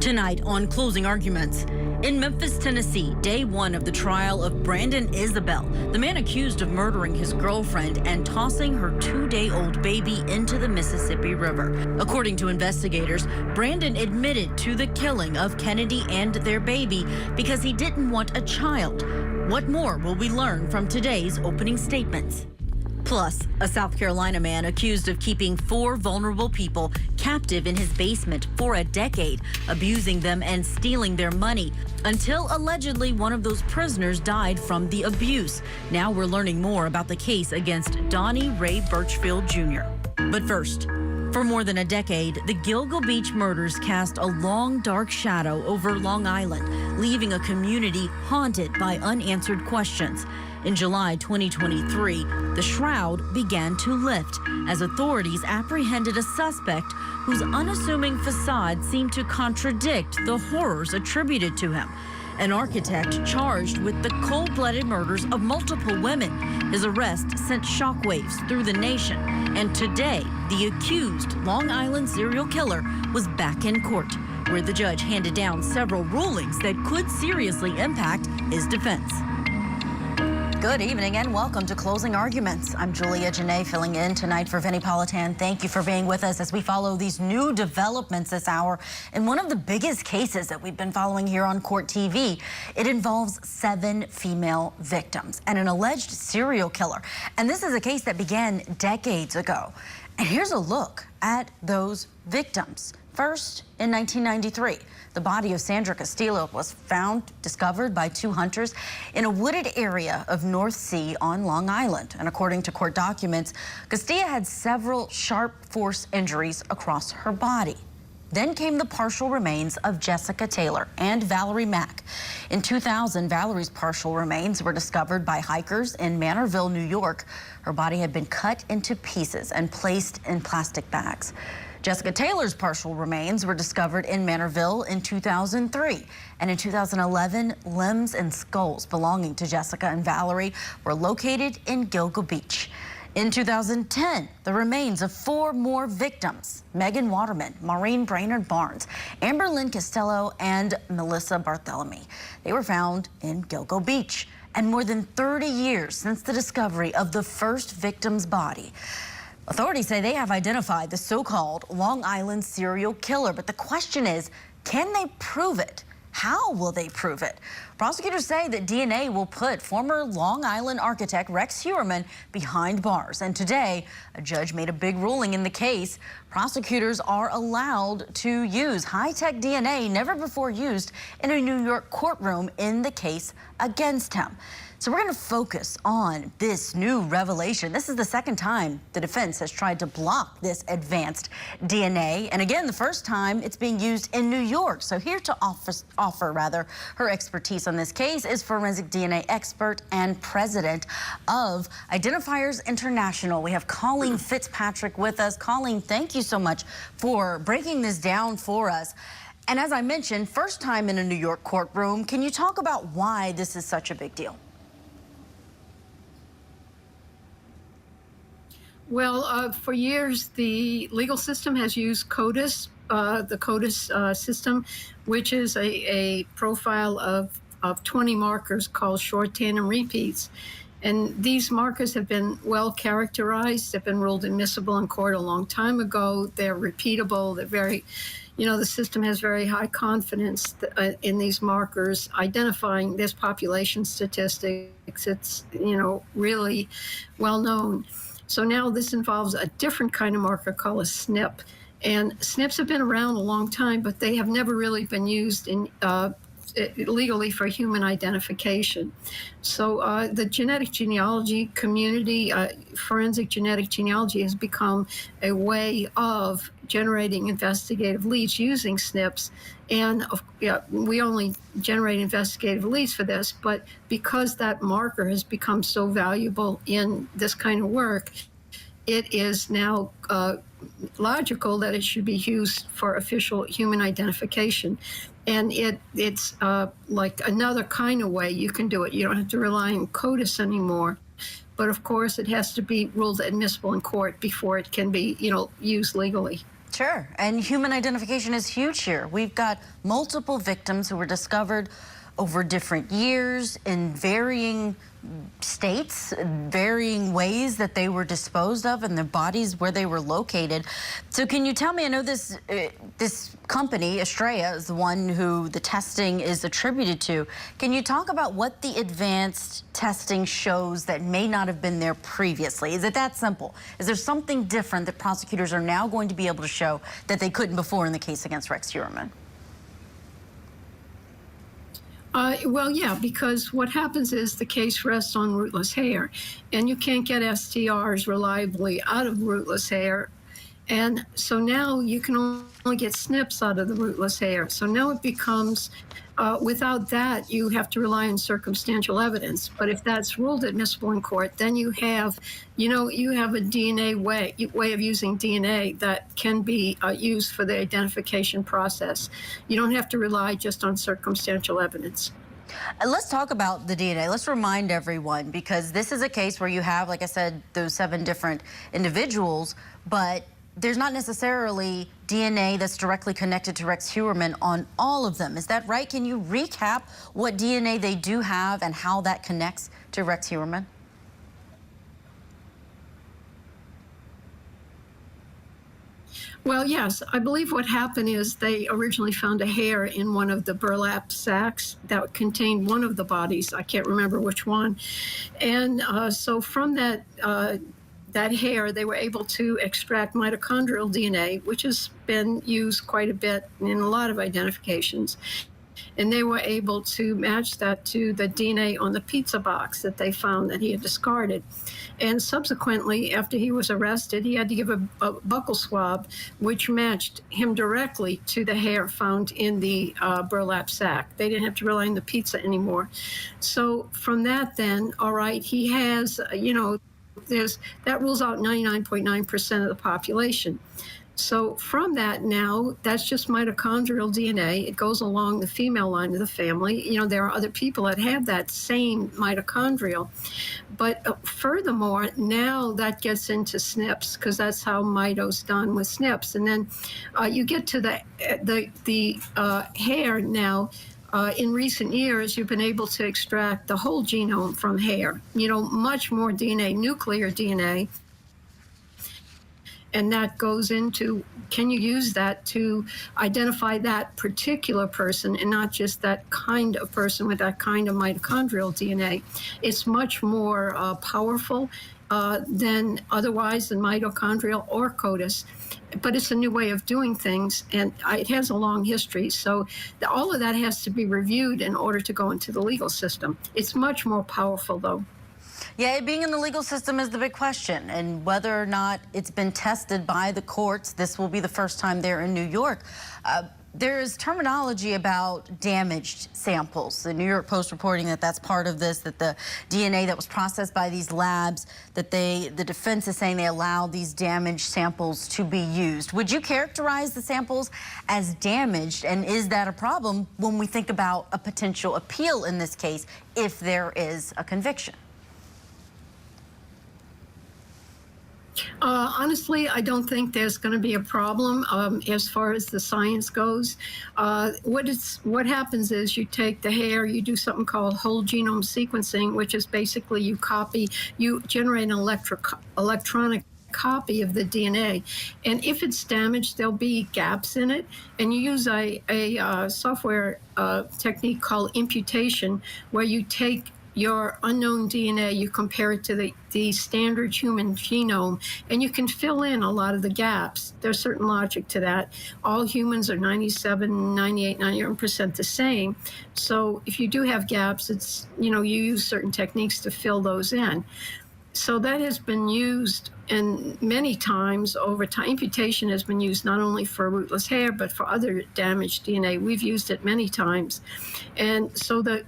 Tonight on Closing Arguments. In Memphis, Tennessee, day one of the trial of Brandon Isabelle, the man accused of murdering his girlfriend and tossing her 2-day-old baby into the Mississippi River. According to investigators, Brandon admitted to the killing of Kennedy and their baby because he didn't want a child. What more will we learn from today's opening statements? Plus, a South Carolina man accused of keeping 4 vulnerable people captive in his basement for a decade, abusing them and stealing their money, until allegedly one of those prisoners died from the abuse. Now we're learning more about the case against Donnie Ray Birchfield Jr. But first, for more than a decade, the Gilgo Beach murders cast a long, dark shadow over Long Island, leaving a community haunted by unanswered questions. In July 2023, the shroud began to lift as authorities apprehended a suspect whose unassuming facade seemed to contradict the horrors attributed to him. An architect charged with the cold-blooded murders of multiple women. His arrest sent shockwaves through the nation. And today, the accused Long Island serial killer was back in court, where the judge handed down several rulings that could seriously impact his defense. Good evening and welcome to Closing Arguments. I'm Julia Janae filling in tonight for Vinnie Politan. Thank you for being with us as we follow these new developments this hour in one of the biggest cases that we've been following here on Court TV. It involves 7 female victims and an alleged serial killer. And this is a case that began decades ago. And here's a look at those victims. First, in 1993, the body of Sandra Castillo was discovered by 2 hunters in a wooded area of North Sea on Long Island. And according to court documents, Castillo had several sharp force injuries across her body. Then came the partial remains of Jessica Taylor and Valerie Mack. In 2000, Valerie's partial remains were discovered by hikers in Manorville, New York. Her body had been cut into pieces and placed in plastic bags. Jessica Taylor's partial remains were discovered in Manorville in 2003. And in 2011, limbs and skulls belonging to Jessica and Valerie were located in Gilgo Beach. In 2010, the remains of 4 more victims, Megan Waterman, Maureen Brainerd Barnes, Amber Lynn Costello, and Melissa Bartholomew. They were found in Gilgo Beach. And more than 30 years since the discovery of the first victim's body, authorities say they have identified the so-called Long Island serial killer. But the question is, can they prove it? How will they prove it? Prosecutors say that DNA will put former Long Island architect Rex Heuermann behind bars. And today, a judge made a big ruling in the case. Prosecutors are allowed to use high-tech DNA never before used in a New York courtroom in the case against him. So we're going to focus on this new revelation. This is the second time the defense has tried to block this advanced DNA. And again, the first time it's being used in New York. So here to offer her expertise on this case is forensic DNA expert and president of Identifiers International. We have Colleen Fitzpatrick with us. Colleen, thank you so much for breaking this down for us. And as I mentioned, first time in a New York courtroom. Can you talk about why this is such a big deal? Well, for years, the legal system has used CODIS, the CODIS system, which is a profile of 20 markers called short tandem repeats. And these markers have been well characterized. They've been ruled admissible in court a long time ago. They're repeatable. They're very, the system has very high confidence in these markers, identifying this population statistics. It's, really well known. So now this involves a different kind of marker called a SNP. And SNPs have been around a long time, but they have never really been used in legally for human identification. So the genetic genealogy community, forensic genetic genealogy, has become a way of generating investigative leads using SNPs. And we only generate investigative leads for this, but because that marker has become so valuable in this kind of work, it is now logical that it should be used for official human identification. And it's like another kind of way you can do it. You don't have to rely on CODIS anymore. But of course, it has to be ruled admissible in court before it can be, used legally. Sure, and human identification is huge here. We've got multiple victims who were discovered over different years in varying states, varying ways that they were disposed of and their bodies where they were located. So can you tell me, I know this company, Estrella, is the one who the testing is attributed to. Can you talk about what the advanced testing shows that may not have been there previously? Is it that simple? Is there something different that prosecutors are now going to be able to show that they couldn't before in the case against Rex Heuermann? Well, yeah, because what happens is the case rests on rootless hair, and you can't get STRs reliably out of rootless hair. And so now you can only get SNPs out of the rootless hair. So now it becomes, without that, you have to rely on circumstantial evidence. But if that's ruled admissible in court, then you have, you have a DNA way of using DNA that can be used for the identification process. You don't have to rely just on circumstantial evidence. Let's talk about the DNA. Let's remind everyone, because this is a case where you have, like I said, those 7 different individuals, but there's not necessarily DNA that's directly connected to Rex Heuermann on all of them. Is that right? Can you recap what DNA they do have and how that connects to Rex Heuermann? Well, yes, I believe what happened is they originally found a hair in one of the burlap sacks that contained one of the bodies. I can't remember which one. And so from that hair, they were able to extract mitochondrial DNA, which has been used quite a bit in a lot of identifications. And they were able to match that to the DNA on the pizza box that they found that he had discarded. And subsequently, after he was arrested, he had to give a buccal swab, which matched him directly to the hair found in the burlap sack. They didn't have to rely on the pizza anymore. So from that then, all right, he has, that rules out 99.9% of the population. So from that now, that's just mitochondrial DNA. It goes along the female line of the family. There are other people that have that same mitochondrial. But furthermore, now that gets into SNPs, because that's how mito's done with SNPs. And then you get to the hair now. In recent years, you've been able to extract the whole genome from hair, much more DNA, nuclear DNA. And that goes into, can you use that to identify that particular person and not just that kind of person with that kind of mitochondrial DNA? It's much more powerful than mitochondrial or CODIS. But it's a new way of doing things, and it has a long history. So all of that has to be reviewed in order to go into the legal system. It's much more powerful, though. Yeah, being in the legal system is the big question, and whether or not it's been tested by the courts. This will be the first time there in New York. There is terminology about damaged samples. The New York Post reporting that that's part of this, that the DNA that was processed by these labs, that the defense is saying they allowed these damaged samples to be used. Would you characterize the samples as damaged, and is that a problem when we think about a potential appeal in this case if there is a conviction? Honestly, I don't think there's going to be a problem as far as the science goes. What happens is you take the hair, you do something called whole genome sequencing, which is basically you generate an electronic copy of the DNA. And if it's damaged, there'll be gaps in it. And you use a software technique called imputation, where you take your unknown DNA, you compare it to the standard human genome, and you can fill in a lot of the gaps. There's certain logic to that. All humans are 97, 98, 99% the same. So if you do have gaps, it's, you use certain techniques to fill those in. So that has been used, and many times over time. Imputation has been used not only for rootless hair, but for other damaged DNA. We've used it many times. And so the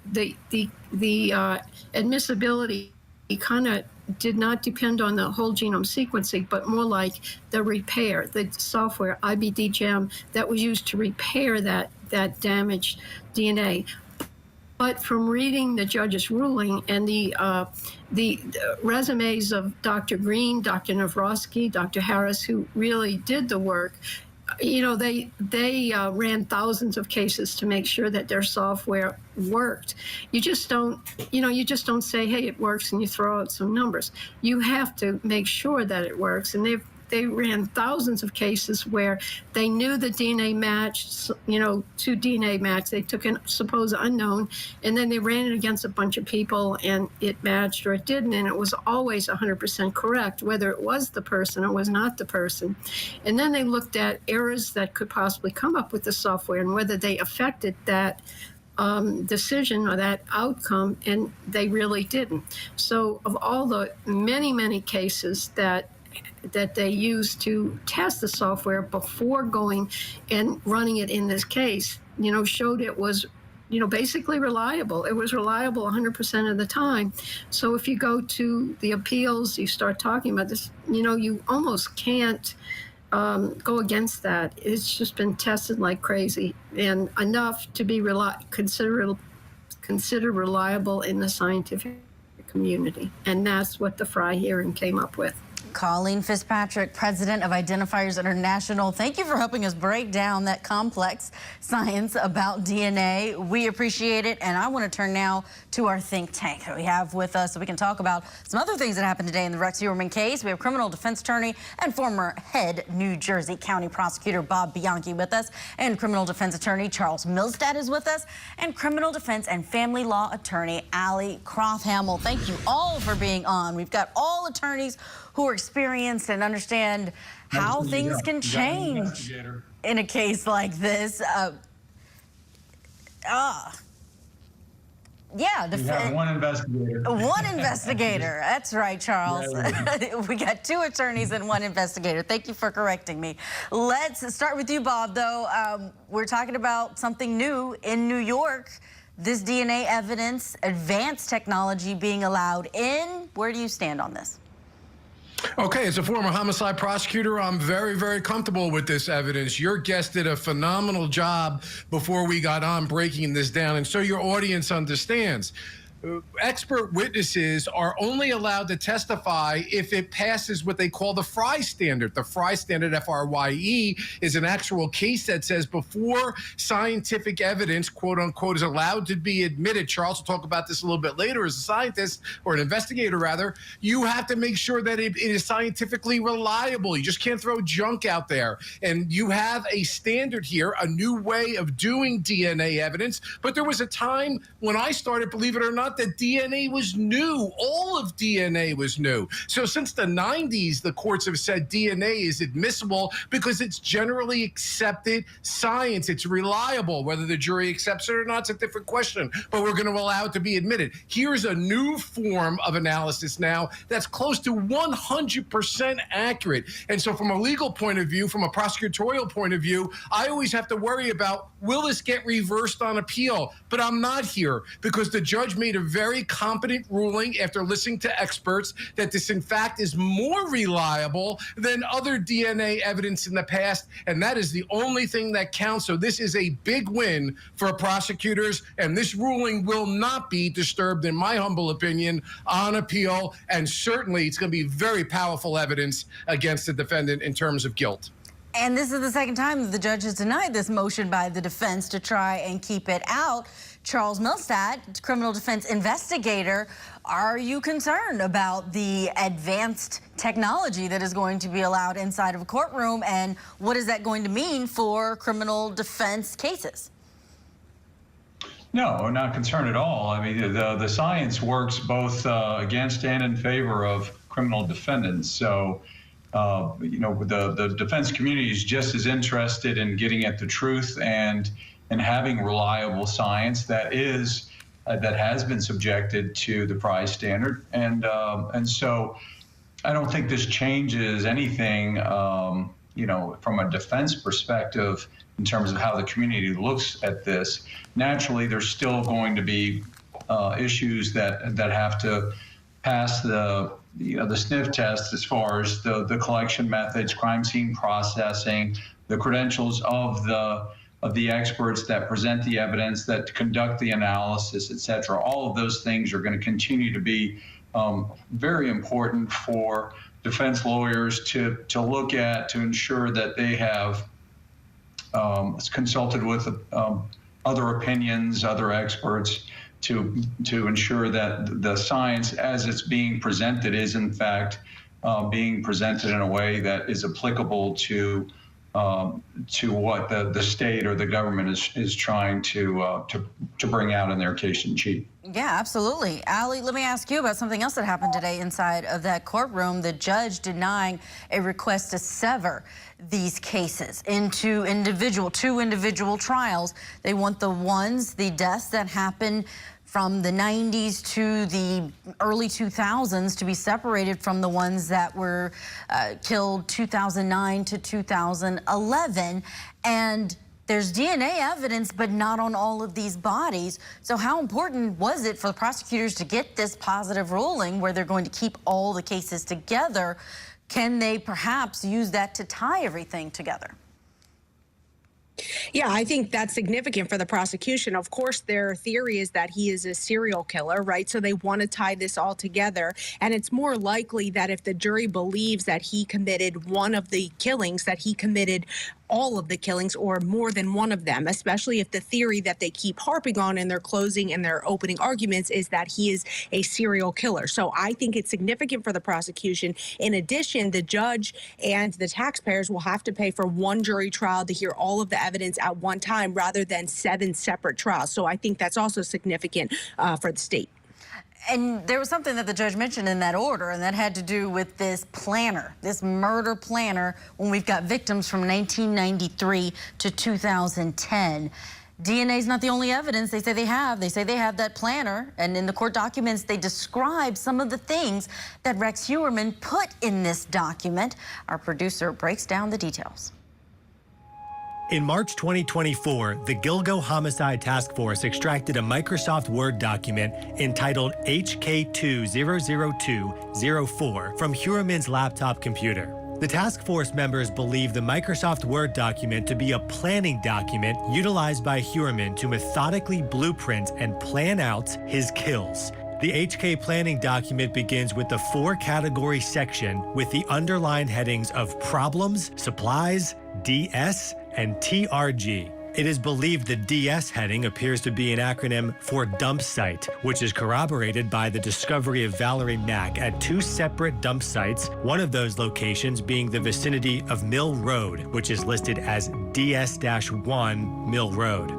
admissibility kind of did not depend on the whole genome sequencing, but more like the repair, the software IBD-GEM that was used to repair that damaged DNA. But from reading the judge's ruling and the resumes of Dr. Green, Dr. Navrosky, Dr. Harris, who really did the work, You know, they ran thousands of cases to make sure that their software worked. You just don't, you just don't say, hey, it works, and you throw out some numbers. You have to make sure that it works, and they ran thousands of cases where they knew the DNA matched, to DNA match. They took a supposed unknown, and then they ran it against a bunch of people, and it matched or it didn't, and it was always 100% correct, whether it was the person or was not the person. And then they looked at errors that could possibly come up with the software and whether they affected that decision or that outcome, and they really didn't. So of all the many, many cases that they used to test the software before going and running it in this case, showed it was, basically reliable. It was reliable 100% of the time. So if you go to the appeals, you start talking about this, you almost can't go against that. It's just been tested like crazy, and enough to be considered reliable in the scientific community. And that's what the Fry hearing came up with. Colleen Fitzpatrick, president of Identifiers International, thank you for helping us break down that complex science about DNA. We appreciate it, and I want to turn now to our think tank that we have with us so we can talk about some other things that happened today in the Rex Heuermann case. We have criminal defense attorney and former head New Jersey County prosecutor Bob Bianchi with us, and criminal defense attorney Charles Milstead is with us, and criminal defense and family law attorney Allie Croft-Hamill. Thank you all for being on. We've got all attorneys who are experienced and understand how things can change in a case like this. Yeah, we have one investigator. One investigator. That's right, Charles. Yeah, we got two attorneys and one investigator. Thank you for correcting me. Let's start with you, Bob, though. We're talking about something new in New York. This DNA evidence, advanced technology being allowed in. Where do you stand on this? Okay, as a former homicide prosecutor, I'm very, very comfortable with this evidence. Your guest did a phenomenal job before we got on breaking this down, and so your audience understands. Expert witnesses are only allowed to testify if it passes what they call the Fry standard. The Fry standard, F-R-Y-E, is an actual case that says before scientific evidence, quote unquote, is allowed to be admitted, Charles will talk about this a little bit later, as a scientist, or an investigator rather, you have to make sure that it is scientifically reliable. You just can't throw junk out there. And you have a standard here, a new way of doing DNA evidence. But there was a time when I started, believe it or not, that DNA was new. All of DNA was new. So since the 90s, the courts have said DNA is admissible because it's generally accepted science. It's reliable. Whether the jury accepts it or not, it's a different question, but we're going to allow it to be admitted. Here's a new form of analysis now that's close to 100% accurate. And so from a legal point of view, from a prosecutorial point of view, I always have to worry about, will this get reversed on appeal? But I'm not here because the judge made a very competent ruling after listening to experts that this in fact is more reliable than other DNA evidence in the past, and that is the only thing that counts. So this is a big win for prosecutors, and this ruling will not be disturbed, in my humble opinion, on appeal, and certainly it's going to be very powerful evidence against the defendant in terms of guilt. And this is the second time that the judge has denied this motion by the defense to try and keep it out. Charles Milstead, criminal defense investigator, are you concerned about the advanced technology that is going to be allowed inside of a courtroom, and what is that going to mean for criminal defense cases? No, I'm not concerned at all. I mean, the science works both against and in favor of criminal defendants. So, the defense community is just as interested in getting at the truth and having reliable science that has been subjected to the prize standard, and so I don't think this changes anything, from a defense perspective in terms of how the community looks at this. Naturally, there's still going to be issues that have to pass the sniff test as far as the collection methods, crime scene processing, the credentials of the experts that present the evidence, that conduct the analysis, et cetera. All of those things are going to continue to be very important for defense lawyers to look at, to ensure that they have consulted with other opinions, other experts, to ensure that the science as it's being presented is in fact being presented in a way that is applicable to what the state or the government is trying to bring out in their case in chief. Yeah, absolutely. Ali, let me ask you about something else that happened today inside of that courtroom. The judge denying a request to sever these cases into two individual trials. They want the deaths that happened from the 90s to the early 2000s to be separated from the ones that were killed 2009 to 2011. And there's DNA evidence, but not on all of these bodies. So how important was it for the prosecutors to get this positive ruling where they're going to keep all the cases together? Can they perhaps use that to tie everything together? Yeah, I think that's significant for the prosecution. Of course, their theory is that he is a serial killer, right? So they want to tie this all together. And it's more likely that if the jury believes that he committed one of the killings, that he committed all of the killings or more than one of them, especially if the theory that they keep harping on in their closing and their opening arguments is that he is a serial killer. So I think it's significant for the prosecution. In addition, the judge and the taxpayers will have to pay for one jury trial to hear all of the evidence at one time rather than 7 separate trials. So I think that's also significant for the state. And there was something that the judge mentioned in that order, and that had to do with this planner, this murder planner, when we've got victims from 1993 to 2010. DNA is not the only evidence they say they have. They say they have that planner, and in the court documents, they describe some of the things that Rex Heuermann put in this document. Our producer breaks down the details. In March 2024, the Gilgo Homicide Task Force extracted a Microsoft Word document entitled HK200204 from Heuermann's laptop computer. The task force members believe the Microsoft Word document to be a planning document utilized by Heuermann to methodically blueprint and plan out his kills. The HK planning document begins with the 4-category section with the underlined headings of problems, supplies, DS, and TRG. It is believed the DS heading appears to be an acronym for dump site, which is corroborated by the discovery of Valerie Mack at 2 separate dump sites, one of those locations being the vicinity of Mill Road, which is listed as DS-1 Mill Road.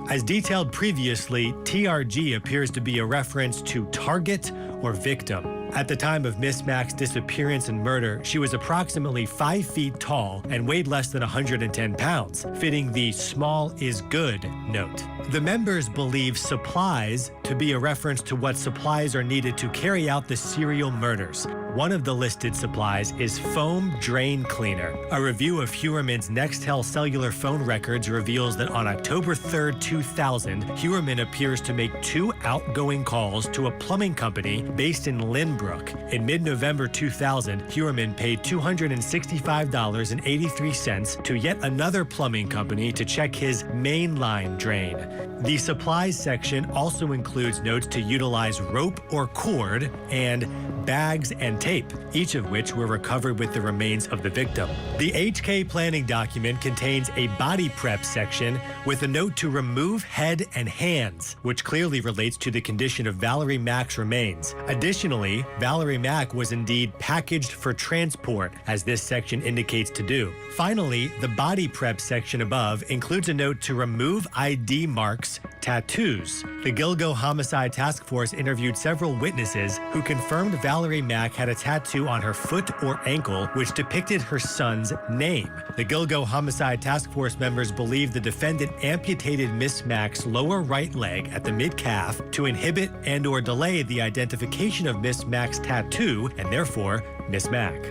As detailed previously, TRG appears to be a reference to target or victim. At the time of Miss Mack's disappearance and murder, she was approximately 5 feet tall and weighed less than 110 pounds, fitting the small is good note. The members believe supplies to be a reference to what supplies are needed to carry out the serial murders. One of the listed supplies is foam drain cleaner. A review of Heuermann's Nextel cellular phone records reveals that on October 3rd, 2000, Heuermann appears to make 2 outgoing calls to a plumbing company based in Lynbrook. In mid-November 2000, Heuermann paid $265.83 to yet another plumbing company to check his mainline drain. The supplies section also includes notes to utilize rope or cord and bags and tape, each of which were recovered with the remains of the victim. The HK planning document contains a body prep section with a note to remove head and hands, which clearly relates to the condition of Valerie Mack's remains. Additionally, Valerie Mack was indeed packaged for transport, as this section indicates to do. Finally, the body prep section above includes a note to remove ID marks, tattoos. The Gilgo Homicide Task Force interviewed several witnesses who confirmed Valerie Mack had a tattoo on her foot or ankle which depicted her son's name. The Gilgo Homicide Task Force members believe the defendant amputated Miss Mack's lower right leg at the mid-calf to inhibit and/or delay the identification of Miss Mack's tattoo and therefore Miss Mack.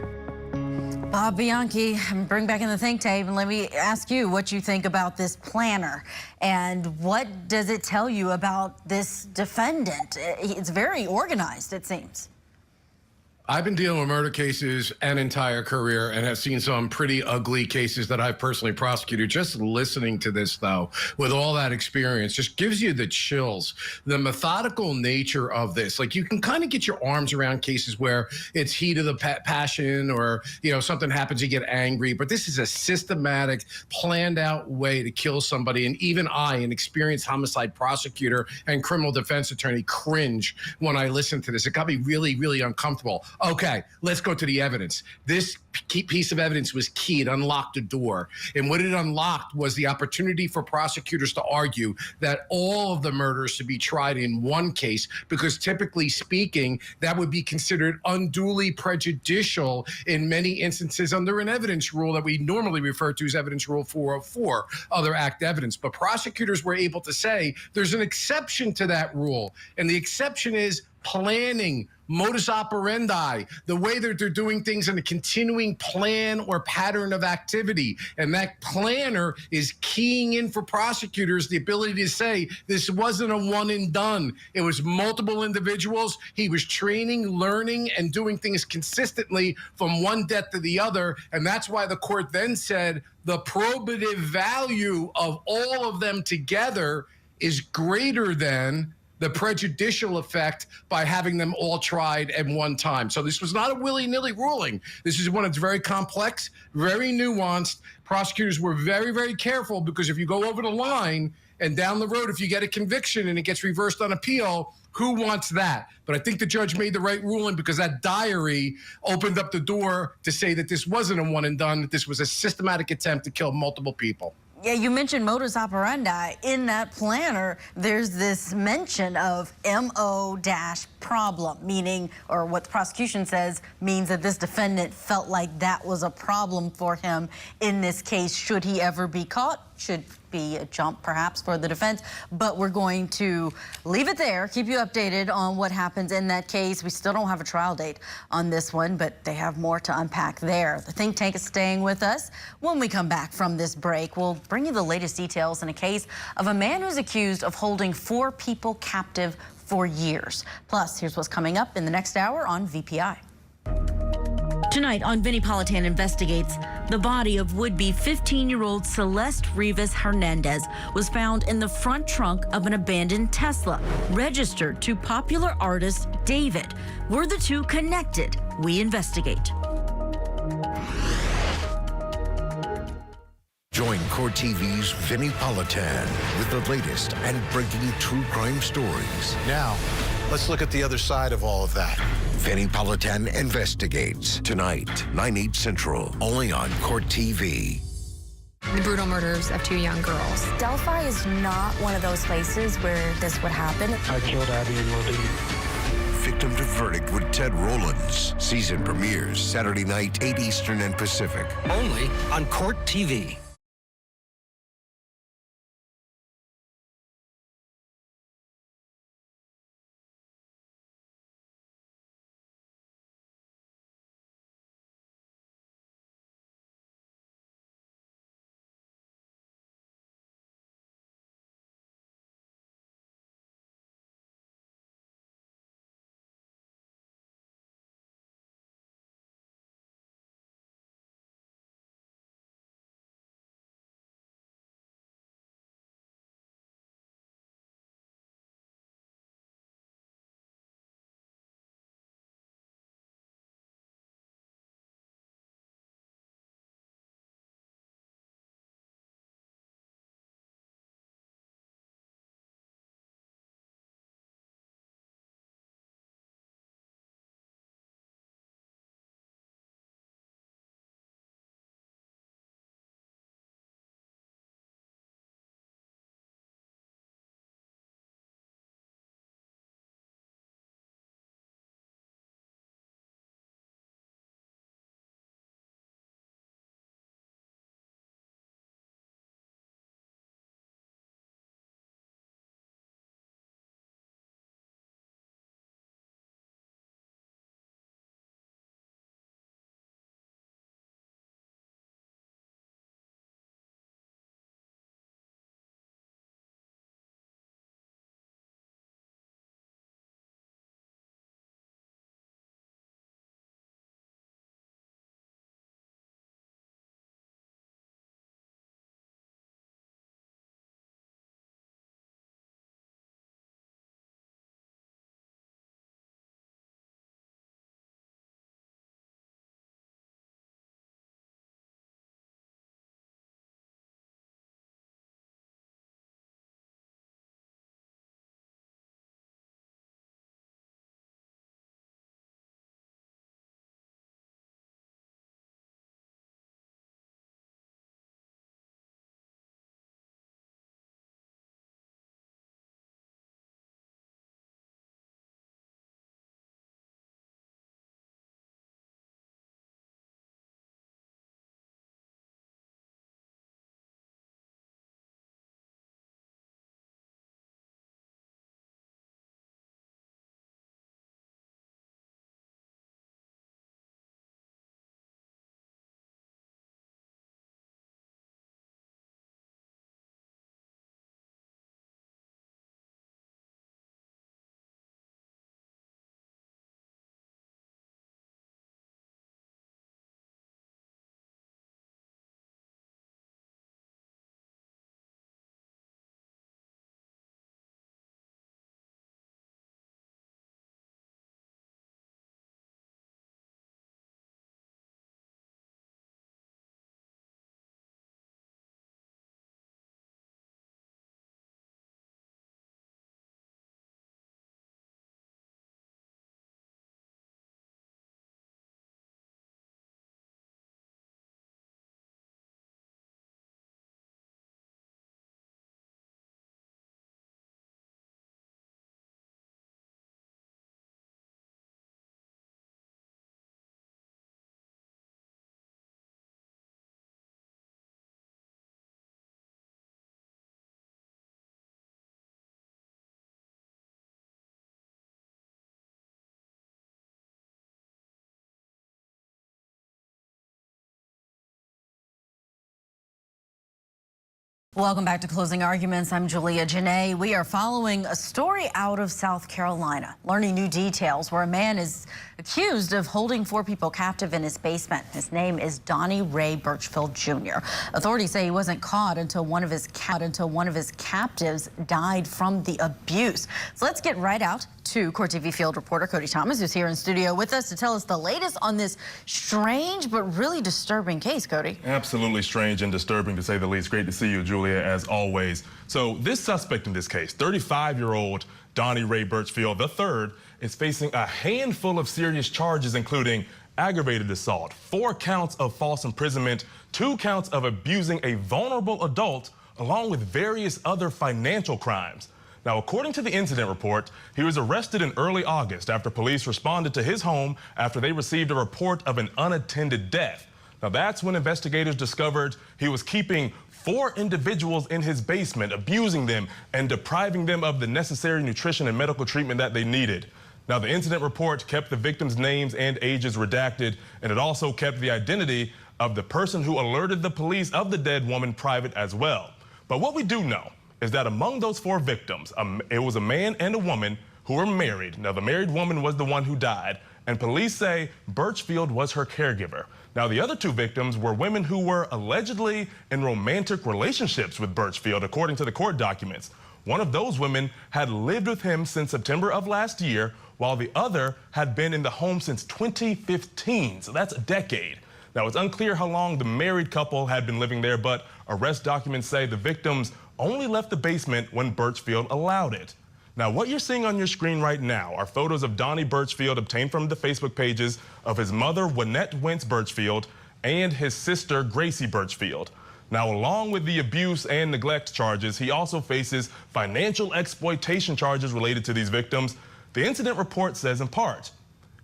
Bob Bianchi, bring back in the think tape and let me ask you what you think about this planner and what does it tell you about this defendant? It's very organized, it seems. I've been dealing with murder cases an entire career and have seen some pretty ugly cases that I've personally prosecuted. Just listening to this, though, with all that experience, just gives you the chills. The methodical nature of this, like, you can kind of get your arms around cases where it's heat of the passion, or, you know, something happens, you get angry. But this is a systematic, planned out way to kill somebody. And even I, an experienced homicide prosecutor and criminal defense attorney, cringe when I listen to this. It got me really, really uncomfortable. Okay, let's go to the evidence. This piece of evidence was key. It unlocked a door. And what it unlocked was the opportunity for prosecutors to argue that all of the murders should be tried in one case, because typically speaking, that would be considered unduly prejudicial in many instances under an evidence rule that we normally refer to as evidence rule 404, other act evidence. But prosecutors were able to say there's an exception to that rule. And the exception is planning, modus operandi, the way that they're doing things in a continuing plan or pattern of activity. And that planner is keying in for prosecutors the ability to say this wasn't a one and done. It was multiple individuals. He was training, learning, and doing things consistently from one death to the other. And that's why the court then said the probative value of all of them together is greater than the prejudicial effect by having them all tried at one time. So this was not a willy-nilly ruling. This is one that's very complex, very nuanced. Prosecutors were very, very careful, because if you go over the line and down the road, if you get a conviction and it gets reversed on appeal, who wants that? But I think the judge made the right ruling, because that diary opened up the door to say that this wasn't a one and done, that this was a systematic attempt to kill multiple people. Yeah, you mentioned modus operandi. In that planner, there's this mention of MO-problem, meaning, or what the prosecution says means that this defendant felt like that was a problem for him in this case. Should he ever be caught? Should be a jump perhaps for the defense, but we're going to leave it there, keep you updated on what happens in that case. We still don't have a trial date on this one, but they have more to unpack there. The think tank is staying with us. When we come back from this break, we'll bring you the latest details in a case of a man who's accused of holding 4 people captive for years. Plus, here's what's coming up in the next hour on VPI. Tonight on Vinnie Politan Investigates, the body of would-be 15-year-old Celeste Rivas Hernandez was found in the front trunk of an abandoned Tesla, registered to popular artist David. Were the two connected? We investigate. Join Court TV's Vinnie Politan with the latest and breaking true crime stories. Now, let's look at the other side of all of that. Vinnie Politan Investigates, tonight, 9/8 Central, only on Court TV. The brutal murders of 2 young girls. Delphi is not one of those places where this would happen. I killed Abby and Lily. Victim to Verdict with Ted Rowlands. Season premieres Saturday night, 8 Eastern and Pacific. Only on Court TV. Welcome back to Closing Arguments. I'm Julia Janae. We are following a story out of South Carolina, learning new details where a man is accused of holding 4 people captive in his basement. His name is Donnie Ray Birchfield Jr. Authorities say he wasn't caught until one of his captives died from the abuse. So let's get right out to Court TV field reporter Cody Thomas, who's here in studio with us to tell us the latest on this strange but really disturbing case. Cody. Absolutely strange and disturbing, to say the least. Great to see you, Julia, as always. So this suspect in this case, 35-year-old Donnie Ray Birchfield III, is facing a handful of serious charges, including aggravated assault, 4 counts of false imprisonment, 2 counts of abusing a vulnerable adult, along with various other financial crimes. Now, according to the incident report, he was arrested in early August after police responded to his home after they received a report of an unattended death. Now, that's when investigators discovered he was keeping 4 individuals in his basement, abusing them and depriving them of the necessary nutrition and medical treatment that they needed. Now, the incident report kept the victims' names and ages redacted, and it also kept the identity of the person who alerted the police of the dead woman private as well. But what we do know is that among those 4 victims, it was a man and a woman who were married. Now, the married woman was the one who died, and police say Birchfield was her caregiver. Now, the other 2 victims were women who were allegedly in romantic relationships with Birchfield, according to the court documents. One of those women had lived with him since September of last year, while the other had been in the home since 2015, so that's a decade. Now, it's unclear how long the married couple had been living there, but arrest documents say the victims only left the basement when Birchfield allowed it. Now, what you're seeing on your screen right now are photos of Donnie Birchfield obtained from the Facebook pages of his mother, Wynette Wentz Birchfield, and his sister, Gracie Birchfield. Now, along with the abuse and neglect charges, he also faces financial exploitation charges related to these victims. The incident report says in part,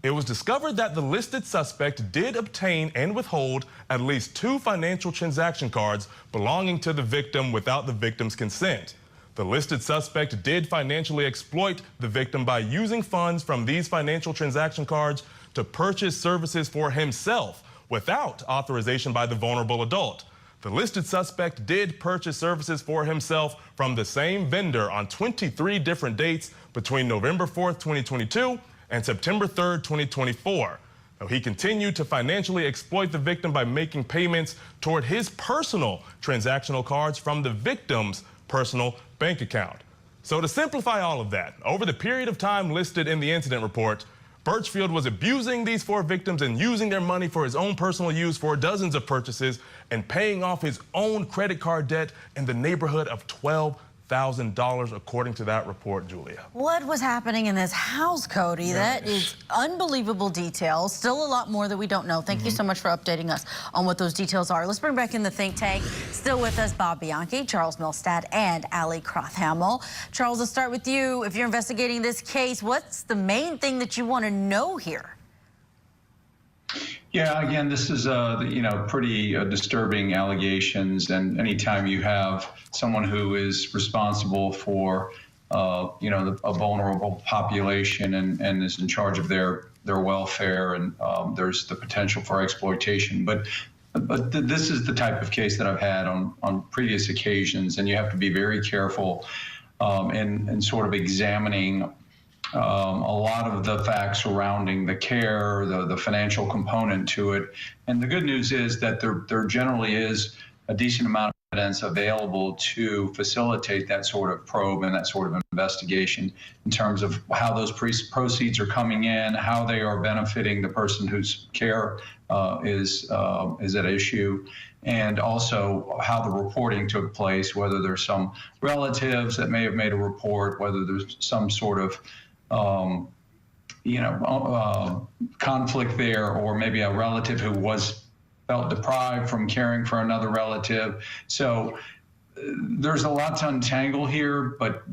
it was discovered that the listed suspect did obtain and withhold at least 2 financial transaction cards belonging to the victim without the victim's consent. The listed suspect did financially exploit the victim by using funds from these financial transaction cards to purchase services for himself without authorization by the vulnerable adult. The listed suspect did purchase services for himself from the same vendor on 23 different dates between November 4th, 2022 and September 3rd, 2024. Now, he continued to financially exploit the victim by making payments toward his personal transactional cards from the victim's personal bank account. So to simplify all of that, over the period of time listed in the incident report, Birchfield was abusing these 4 victims and using their money for his own personal use for dozens of purchases and paying off his own credit card debt in the neighborhood of $12,000, according to that report, Julia. What was happening in this house, Cody? That is unbelievable details. Still a lot more that we don't know. Thank you so much for updating us on what those details are. Let's bring back in the think tank. Still with us, Bob Bianchi, Charles Milstad, and Ali Crothhamel. Charles, let's start with you. If you're investigating this case, what's the main thing that you want to know here? Yeah, again, this is pretty disturbing allegations, and anytime you have someone who is responsible for a vulnerable population and is in charge of their welfare, and there's the potential for exploitation. But this is the type of case that I've had on previous occasions, and you have to be very careful in sort of examining a lot of the facts surrounding the care, the financial component to it. And the good news is that there generally is a decent amount of evidence available to facilitate that sort of probe and that sort of investigation in terms of how those proceeds are coming in, how they are benefiting the person whose care is at issue, and also how the reporting took place, whether there's some relatives that may have made a report, whether there's some sort of conflict there, or maybe a relative who felt deprived from caring for another relative. So there's a lot to untangle here, but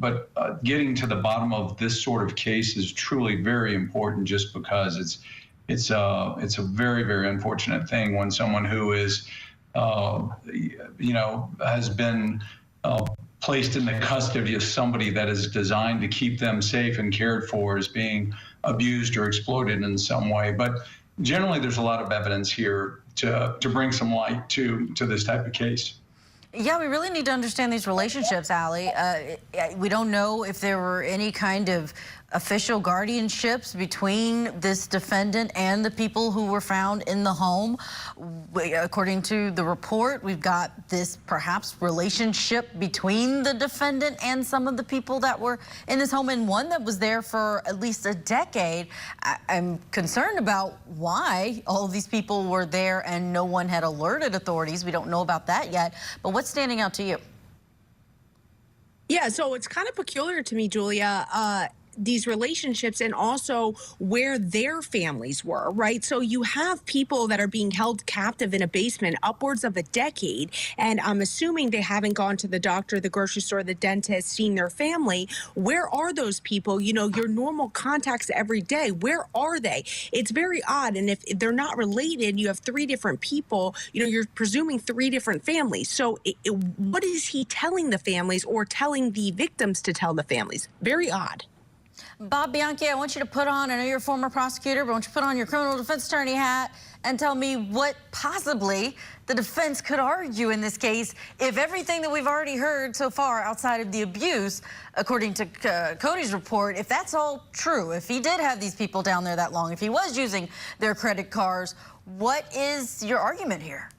getting to the bottom of this sort of case is truly very important, just because it's a very, very unfortunate thing when someone who is has been placed in the custody of somebody that is designed to keep them safe and cared for is being abused or exploited in some way. But generally, there's a lot of evidence here to bring some light to this type of case. Yeah, we really need to understand these relationships, Allie. We don't know if there were any kind of official guardianships between this defendant and the people who were found in the home. According to the report, we've got this perhaps relationship between the defendant and some of the people that were in this home, and one that was there for at least a decade. I'm concerned about why all of these people were there and no one had alerted authorities. We don't know about that yet, but what's standing out to you? Yeah, so it's kind of peculiar to me, Julia. These relationships and also where their families were, right? So you have people that are being held captive in a basement upwards of a decade, and I'm assuming they haven't gone to the doctor, the grocery store, the dentist, seen their family. Where are those people? You know, your normal contacts every day, where are they? It's very odd, and if they're not related, you have three different people, you know, you're presuming three different families. So what is he telling the families or telling the victims to tell the families? Very odd. Bob Bianchi, I want you to put on, I know you're a former prosecutor, but I want you to put on your criminal defense attorney hat and tell me what possibly the defense could argue in this case if everything that we've already heard so far outside of the abuse, according to Cody's report, if that's all true, if he did have these people down there that long, if he was using their credit cards, what is your argument here?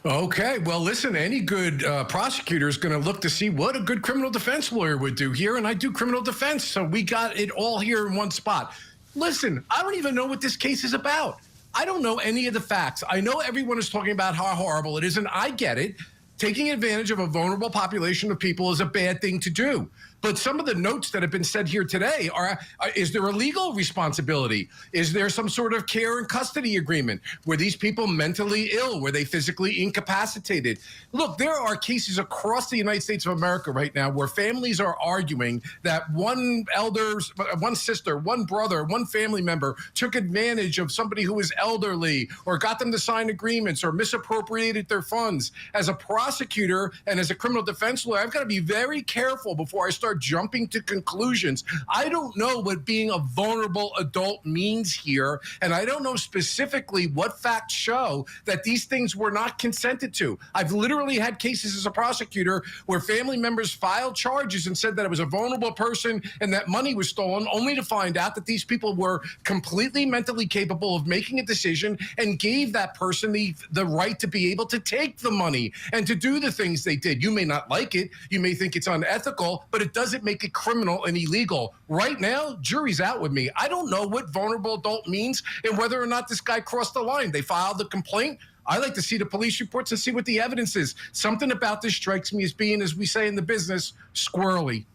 Okay, well, listen, any good prosecutor is going to look to see what a good criminal defense lawyer would do here, and I do criminal defense, so we got it all here in one spot. Listen, I don't even know what this case is about. I don't know any of the facts. I know everyone is talking about how horrible it is, and I get it. Taking advantage of a vulnerable population of people is a bad thing to do. But some of the notes that have been said here today are, is there a legal responsibility? Is there some sort of care and custody agreement? Were these people mentally ill? Were they physically incapacitated? Look, there are cases across the United States of America right now where families are arguing that one sister, one brother, one family member took advantage of somebody who was elderly or got them to sign agreements or misappropriated their funds. As a prosecutor and as a criminal defense lawyer, I've got to be very careful before I start jumping to conclusions. I don't know what being a vulnerable adult means here, and I don't know specifically what facts show that these things were not consented to. I've literally had cases as a prosecutor where family members filed charges and said that it was a vulnerable person and that money was stolen, only to find out that these people were completely mentally capable of making a decision and gave that person the right to be able to take the money and to do the things they did. You may not like it, you may think it's unethical, but it doesn't make it criminal and illegal. Right now, jury's out with me. I don't know what vulnerable adult means and whether or not this guy crossed the line. They filed the complaint. I like to see the police reports and see what the evidence is. Something about this strikes me as being, as we say in the business, squirrely.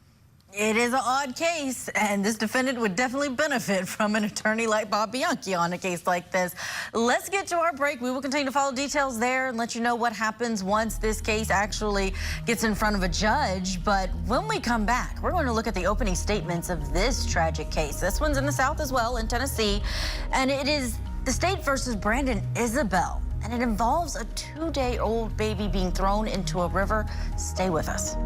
It is an odd case, and this defendant would definitely benefit from an attorney like Bob Bianchi on a case like this. Let's get to our break. We will continue to follow details there and let you know what happens once this case actually gets in front of a judge. But when we come back, we're going to look at the opening statements of this tragic case. This one's in the South as well, in Tennessee, and it is the state versus Brandon Isabelle, and it involves a 2-day-old baby being thrown into a river. Stay with us.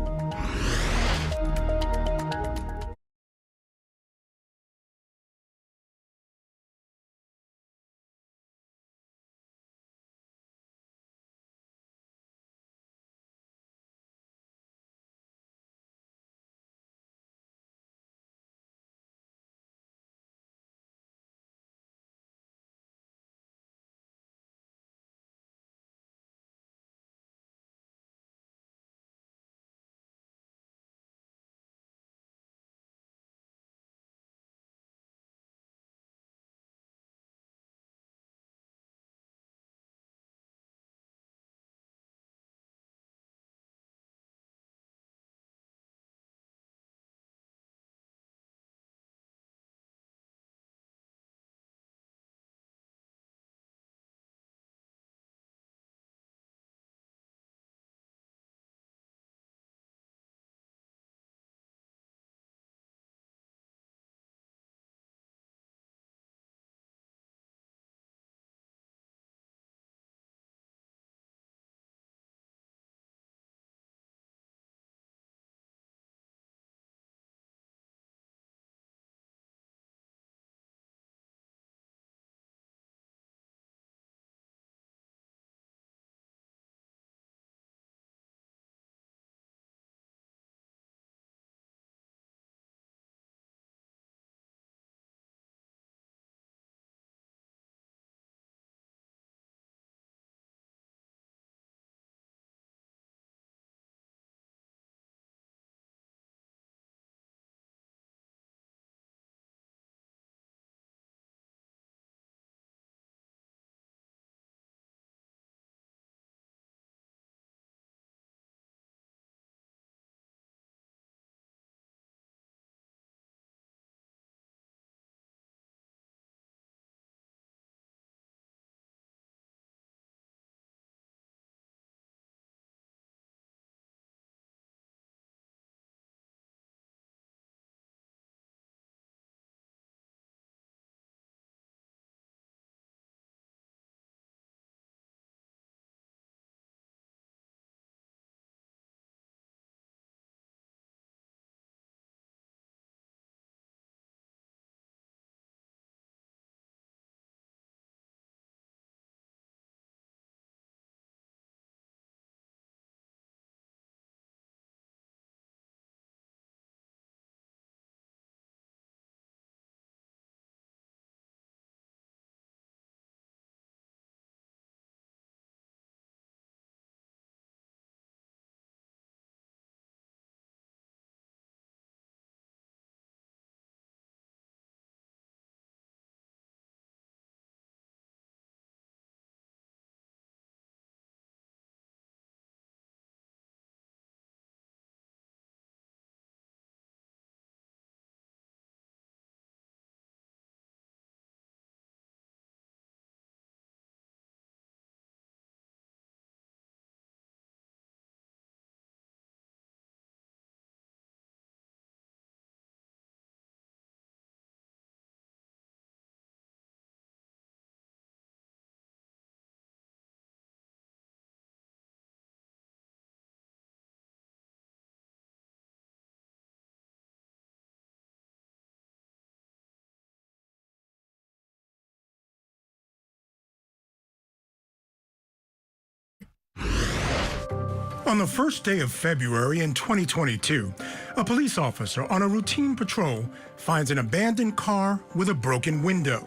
On the first day of February in 2022, a police officer on a routine patrol finds an abandoned car with a broken window.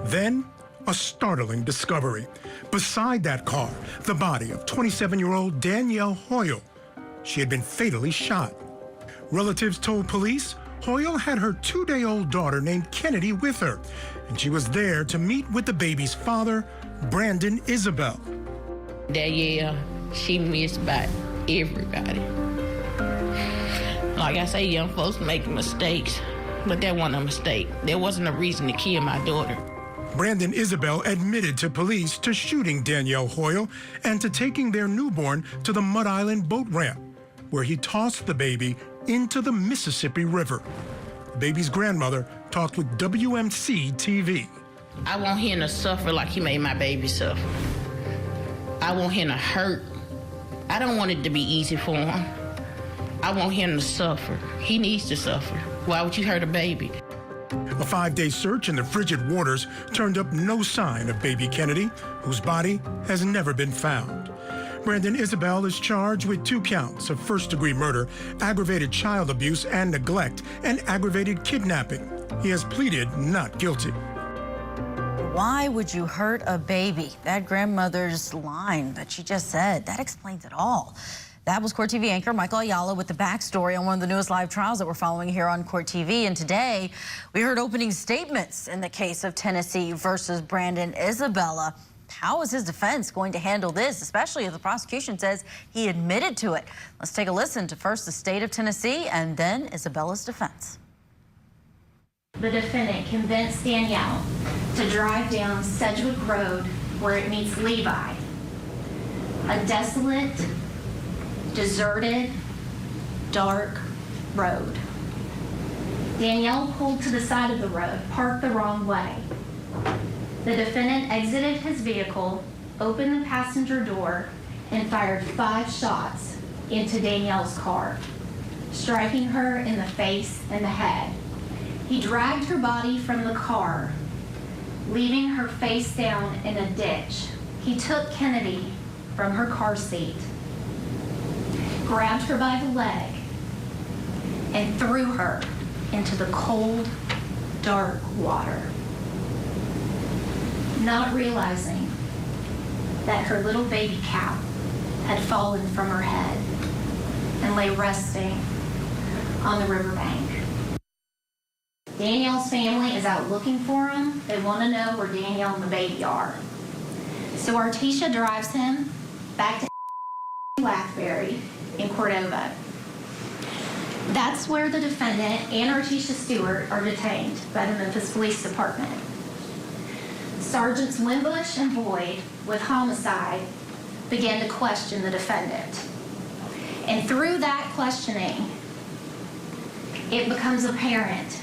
Then, a startling discovery. Beside that car, the body of 27-year-old Danielle Hoyle. She had been fatally shot. Relatives told police Hoyle had her 2-day-old daughter named Kennedy with her, and she was there to meet with the baby's father, Brandon Isabelle. Danielle, she missed by everybody. Like I say, young folks make mistakes, but that wasn't a mistake. There wasn't a reason to kill my daughter. Brandon Isabelle admitted to police to shooting Danielle Hoyle and to taking their newborn to the Mud Island boat ramp, where he tossed the baby into the Mississippi River. The baby's grandmother talked with WMC TV. I want him to suffer like he made my baby suffer. I want him to hurt. I don't want it to be easy for him. I want him to suffer. He needs to suffer. Why would you hurt a baby? A 5-day search in the frigid waters turned up no sign of baby Kennedy, whose body has never been found. Brandon Isabelle is charged with 2 counts of first-degree murder, aggravated child abuse and neglect, and aggravated kidnapping. He has pleaded not guilty. Why would you hurt a baby? That grandmother's line that she just said, that explains it all. That was Court TV anchor Michael Ayala with the backstory on one of the newest live trials that we're following here on Court TV. And today, we heard opening statements in the case of Tennessee versus Brandon Isabelle. How is his defense going to handle this, especially if the prosecution says he admitted to it? Let's take a listen to first the state of Tennessee and then Isabelle's defense. The defendant convinced Danielle to drive down Sedgwick Road where it meets Levi, a desolate, deserted, dark road. Danielle pulled to the side of the road, parked the wrong way. The defendant exited his vehicle, opened the passenger door, and fired 5 shots into Danielle's car, striking her in the face and the head. He dragged her body from the car, leaving her face down in a ditch. He took Kennedy from her car seat, grabbed her by the leg, and threw her into the cold, dark water, not realizing that her little baby cap had fallen from her head and lay resting on the riverbank. Danielle's family is out looking for him. They want to know where Danielle and the baby are. So Artisha drives him back to Blackberry in Cordova. That's where the defendant and Artisha Stewart are detained by the Memphis Police Department. Sergeants Wimbush and Boyd with homicide began to question the defendant. And through that questioning, it becomes apparent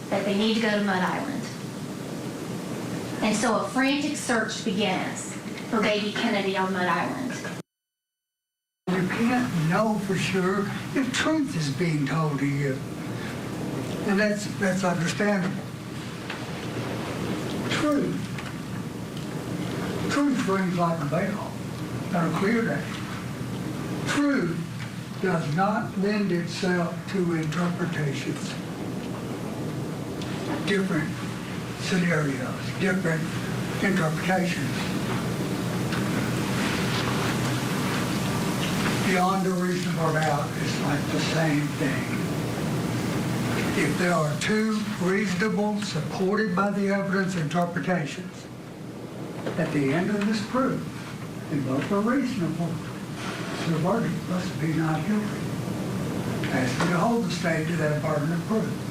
that they need to go to Mud Island. And so a frantic search begins for baby Kennedy on Mud Island. You can't know for sure if truth is being told to you. And that's understandable. Truth rings like a bell on a clear day. Truth does not lend itself to interpretations. Different scenarios, different interpretations. Beyond a reasonable doubt is like the same thing. If there are 2 reasonable, supported by the evidence interpretations, at the end of this proof, and both are reasonable, the verdict must be not guilty. Asking to hold the state to that burden of proof.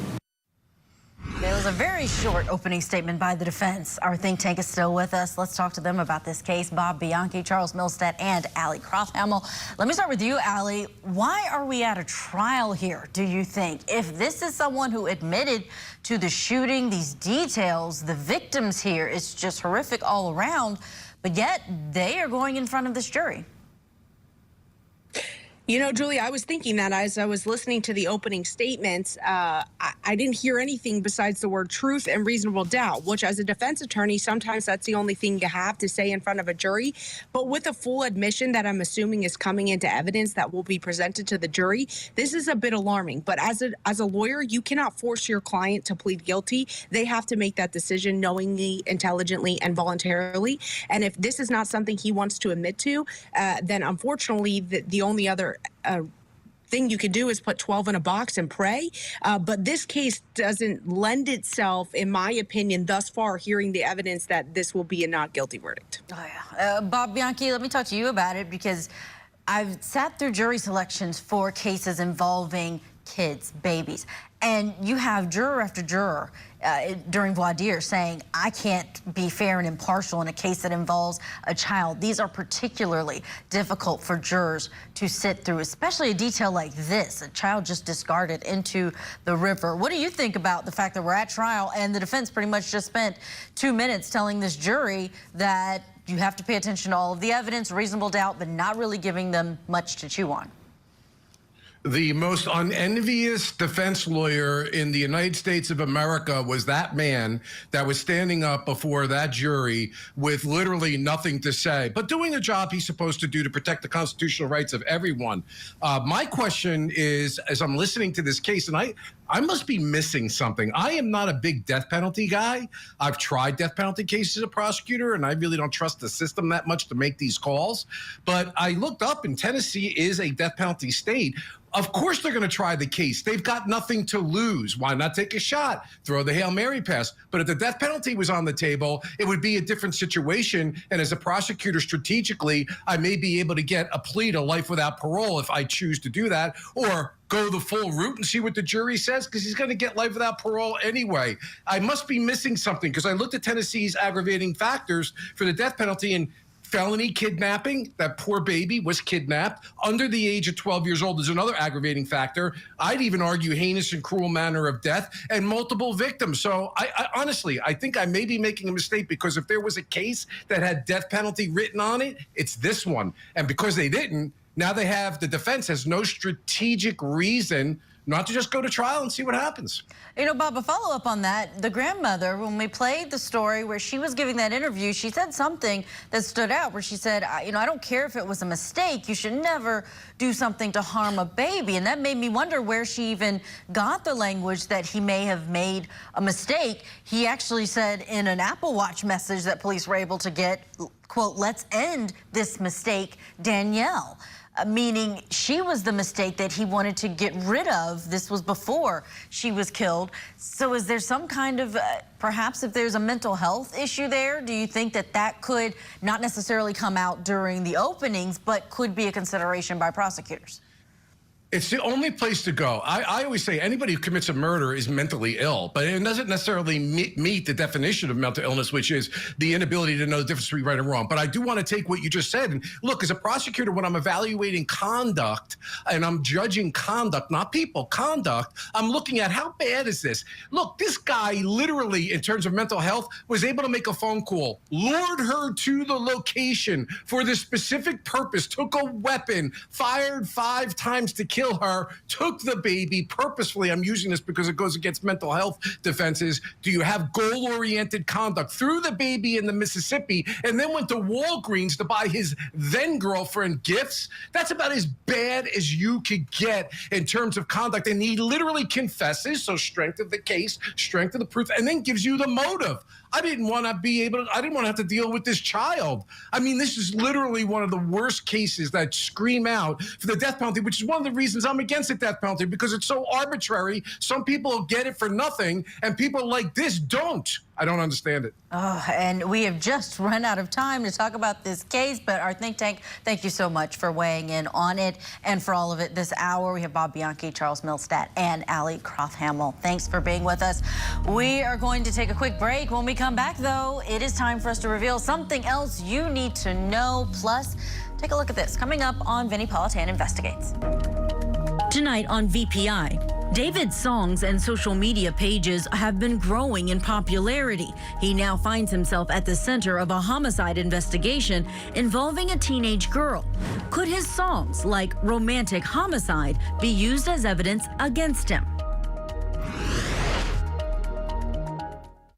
It was a very short opening statement by the defense. Our think tank is still with us. Let's talk to them about this case. Bob Bianchi, Charles Milstead, and Allie Crothhamel. Let me start with you, Allie. Why are we at a trial here, do you think? If this is someone who admitted to the shooting, these details, the victims here, it's just horrific all around, but yet they are going in front of this jury. You know, Julie, I was thinking that as I was listening to the opening statements, I didn't hear anything besides the word truth and reasonable doubt, which as a defense attorney, sometimes that's the only thing you have to say in front of a jury. But with a full admission that I'm assuming is coming into evidence that will be presented to the jury, this is a bit alarming. But as a lawyer, you cannot force your client to plead guilty. They have to make that decision knowingly, intelligently, and voluntarily. And if this is not something he wants to admit to, then unfortunately, the only other thing you could do is put 12 in a box and pray. But this case doesn't lend itself, in my opinion, thus far, hearing the evidence that this will be a not guilty verdict. Oh, yeah. Bob Bianchi, let me talk to you about it, because I've sat through jury selections for cases involving kids, babies, and you have juror after juror during voir dire saying, I can't be fair and impartial in a case that involves a child. These are particularly difficult for jurors to sit through, especially a detail like this, a child just discarded into the river. What do you think about the fact that we're at trial and the defense pretty much just spent 2 minutes telling this jury that you have to pay attention to all of the evidence, reasonable doubt, but not really giving them much to chew on? The most unenvious defense lawyer in the United States of America was that man that was standing up before that jury with literally nothing to say, but doing the job he's supposed to do to protect the constitutional rights of everyone. My question is, as I'm listening to this case, and I must be missing something. I am not a big death penalty guy. I've tried death penalty cases as a prosecutor, and I really don't trust the system that much to make these calls. But I looked up, and Tennessee is a death penalty state. Of course they're going to try the case. They've got nothing to lose. Why not take a shot? Throw the Hail Mary pass. But if the death penalty was on the table, it would be a different situation. And as a prosecutor, strategically, I may be able to get a plea to life without parole if I choose to do that, or go the full route and see what the jury says, because he's going to get life without parole anyway. I must be missing something, because I looked at Tennessee's aggravating factors for the death penalty, and felony kidnapping, that poor baby was kidnapped under the age of 12 years old, is another aggravating factor. I'd even argue heinous and cruel manner of death, and multiple victims. So I honestly, I think I may be making a mistake, because if there was a case that had death penalty written on it, it's this one. And because they didn't, now they have, the defense has no strategic reason not to just go to trial and see what happens. You know, Bob, a follow-up on that, the grandmother, when we played the story where she was giving that interview, she said something that stood out, where she said, you know, I don't care if it was a mistake. You should never do something to harm a baby. And that made me wonder where she even got the language that he may have made a mistake. He actually said in an Apple Watch message that police were able to get, quote, let's end this mistake, Danielle. Meaning she was the mistake that he wanted to get rid of. This was before she was killed. So is there some kind of, perhaps if there's a mental health issue there, do you think that that could not necessarily come out during the openings, but could be a consideration by prosecutors? It's the only place to go. I always say anybody who commits a murder is mentally ill, but it doesn't necessarily meet the definition of mental illness, which is the inability to know the difference between right and wrong. But I do want to take what you just said. And look, as a prosecutor, when I'm evaluating conduct and I'm judging conduct, not people, conduct, I'm looking at how bad is this? Look, this guy literally, in terms of mental health, was able to make a phone call, lured her to the location for this specific purpose, took a weapon, fired 5 times to kill her, took the baby purposefully. I'm using this because it goes against mental health defenses. Do you have goal-oriented conduct? Threw the baby in the Mississippi and then went to Walgreens to buy his then girlfriend gifts. That's about as bad as you could get in terms of conduct. And he literally confesses, so strength of the case, strength of the proof, and then gives you the motive. I didn't want to have to deal with this child. I mean, this is literally one of the worst cases that scream out for the death penalty, which is one of the reasons I'm against the death penalty, because it's so arbitrary. Some people get it for nothing, and people like this don't. I don't understand it. Oh, and we have just run out of time to talk about this case, but our think tank, thank you so much for weighing in on it and for all of it this hour. We have Bob Bianchi, Charles Milstat, and Allie Croft-Hamill. Thanks for being with us. We are going to take a quick break. When we come back, though, it is time for us to reveal something else you need to know. Plus, take a look at this. Coming up on Vinnie Politan Investigates. Tonight on VPI. David's songs and social media pages have been growing in popularity. He now finds himself at the center of a homicide investigation involving a teenage girl. Could his songs, like Romantic Homicide, be used as evidence against him?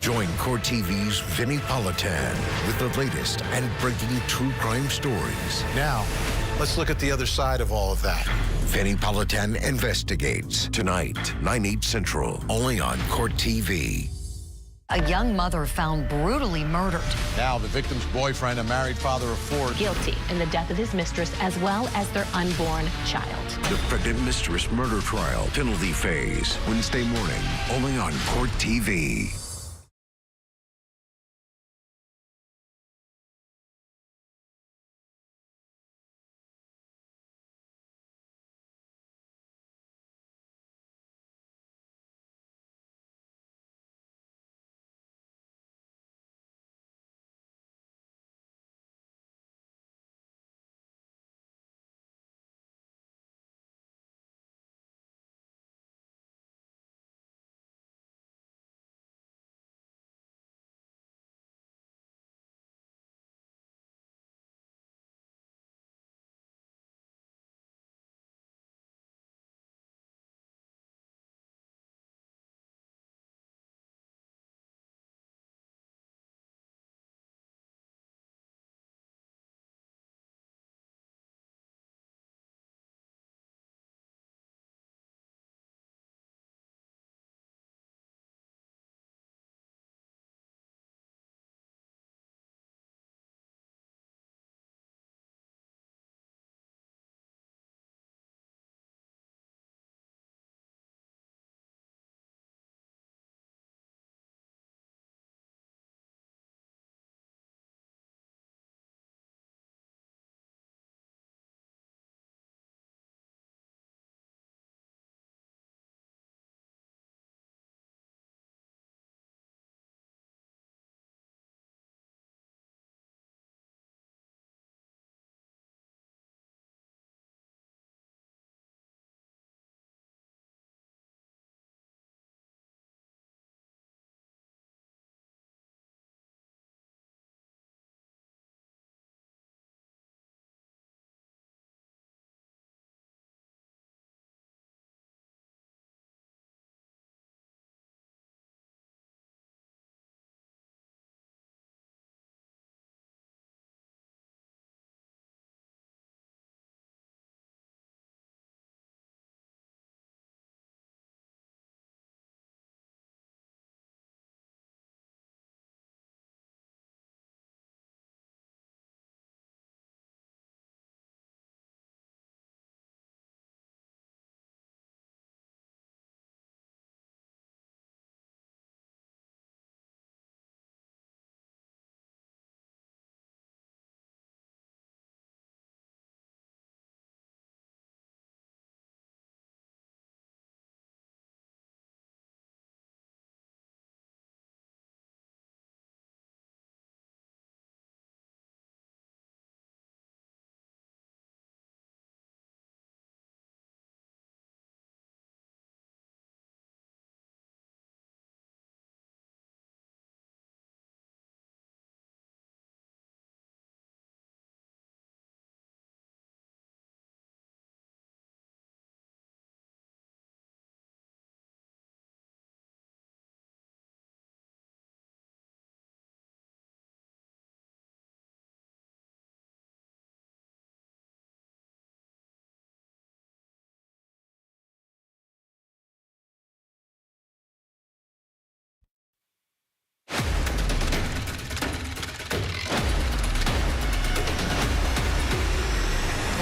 Join Court TV's Vinnie Politan with the latest and breaking true crime stories. Now, let's look at the other side of all of that. Vinnie Politan Investigates. Tonight, 9/8 Central, only on Court TV. A young mother found brutally murdered. Now, the victim's boyfriend, a married father of 4. Guilty in the death of his mistress as well as their unborn child. The pregnant mistress murder trial, penalty phase. Wednesday morning, only on Court TV.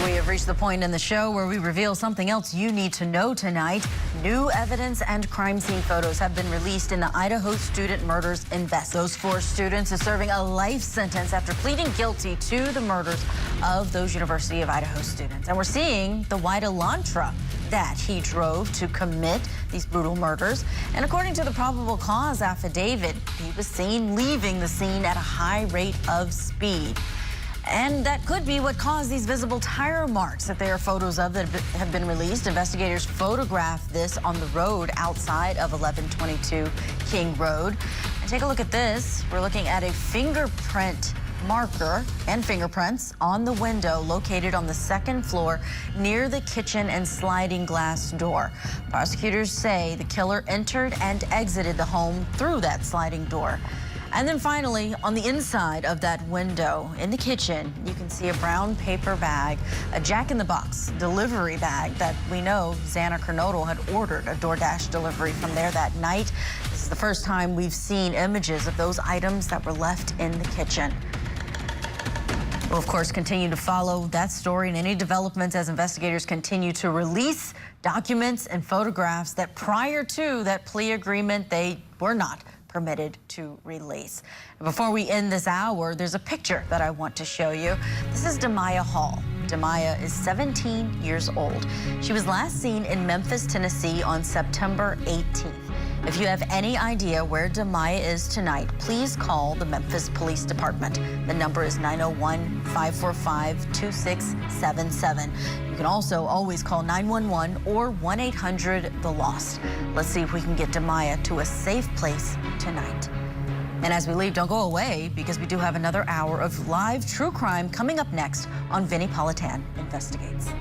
We have reached the point in the show where we reveal something else you need to know tonight. New evidence and crime scene photos have been released in the Idaho student murders invest. Those 4 students are serving a life sentence after pleading guilty to the murders of those University of Idaho students. And we're seeing the white Elantra that he drove to commit these brutal murders. And according to the probable cause affidavit, he was seen leaving the scene at a high rate of speed. And that could be what caused these visible tire marks that there are photos of that have been released. Investigators photographed this on the road outside of 1122 King Road. And take a look at this. We're looking at a fingerprint marker and fingerprints on the window located on the second floor near the kitchen and sliding glass door. Prosecutors say the killer entered and exited the home through that sliding door. And then finally, on the inside of that window in the kitchen, you can see a brown paper bag, a Jack-in-the-Box delivery bag that we know Xana Kernodle had ordered a DoorDash delivery from there that night. This is the first time we've seen images of those items that were left in the kitchen. We'll, of course, continue to follow that story and any developments as investigators continue to release documents and photographs that prior to that plea agreement, they were not permitted to release. Before we end this hour, there's a picture that I want to show you. This is Demaya Hall. Demaya is 17 years old. She was last seen in Memphis, Tennessee on September 18th. If you have any idea where Demaya is tonight, please call the Memphis Police Department. The number is 901-545-2677. You can also always call 911 or 1-800-THE-LOST. Let's see if we can get Demaya to a safe place tonight. And as we leave, don't go away, because we do have another hour of live true crime coming up next on Vinnie Politan Investigates.